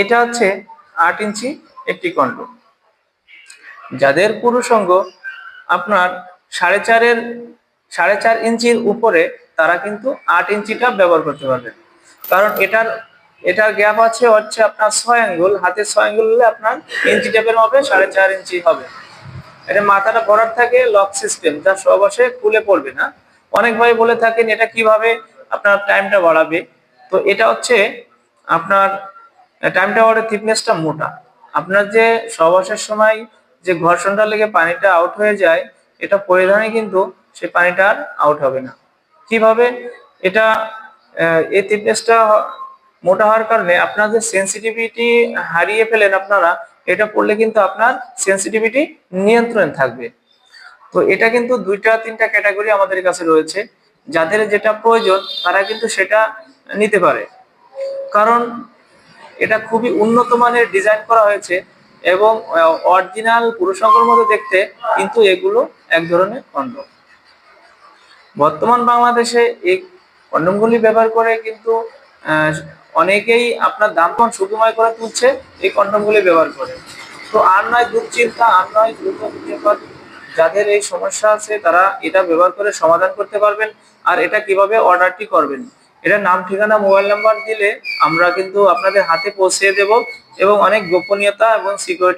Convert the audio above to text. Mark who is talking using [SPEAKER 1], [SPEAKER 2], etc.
[SPEAKER 1] এটা হচ্ছে 8 ইঞ্চি একটি কন্ডম। যাদের পুরুষাঙ্গ আপনার 4.5 ইঞ্চির উপরে, তারা কিন্তু 8 ইঞ্চিটা ব্যবহার করতে পারবেন। কারণ এটার গ্যাপ হচ্ছে আপনার 6 আঙ্গুল, হাতের 6 আঙ্গুল হলে আপনার ইঞ্চি টেপের হবে 4.5 ইঞ্চি হবে। এটা মাথাটা ভরাট থাকে, লক সিস্টেম, যা সহবাসে খুলে পড়বে না। অনেক ভাই বলে থাকেন এটা কিভাবে আপনার টাইমটা বাড়াবে। তো এটা হচ্ছে আপনার টাইমটা বাড়ার থিকনেসটা মোটা। আপনার যে সহবাসের সময় যে ঘর্ষণটা লেগে পানিটা আউট হয়ে যায়, এটা পরিধানে কিন্তু সেই পানিটা আর আউট হবে না। কিভাবে এটা এই থিকনেসটা মোটা হওয়ার কারণে আপনার যে সেন্সিটিভিটি হারিয়ে ফেলেন আপনারা, এটা পড়লে কিন্তু আপনার সেন্সিটিভিটি নিয়ন্ত্রণে থাকবে। তো এটা কিন্তু 2-3টা ক্যাটাগরি আমাদের কাছে রয়েছে। যাদের যেটা প্রয়োজন তারা কিন্তু সেটা নিতে পারে, কারণ এটা খুবই উন্নত মানের ডিজাইন করা হয়েছে এবং অরিজিনাল পুরুষাঙ্গের মতো দেখতে, কিন্তু এগুলো এক ধরনের কন্ডম। বর্তমান বাংলাদেশে এই কন্ডমগুলি ব্যবহার করে কিন্তু আহ, অনেকেই আপনার দাম্পত্য সুখময় করে তুলছে এই কন্ডমগুলি ব্যবহার করে। তো আর নয় দুশ্চিন্তা, আর নয় দ্রুত বিপদ। যাদের এই সমস্যা আছে তারা এটা ব্যবহার করে সমাধান করতে পারবেন। আর এটা কিভাবে অর্ডারটি করবেন, এটা নাম, ঠিকানা, মোবাইল নাম্বার দিলে আমরা কিন্তু আপনাদের হাতে পৌঁছে দেব এবং অনেক গোপনীয়তা এবং সিকিউরিটি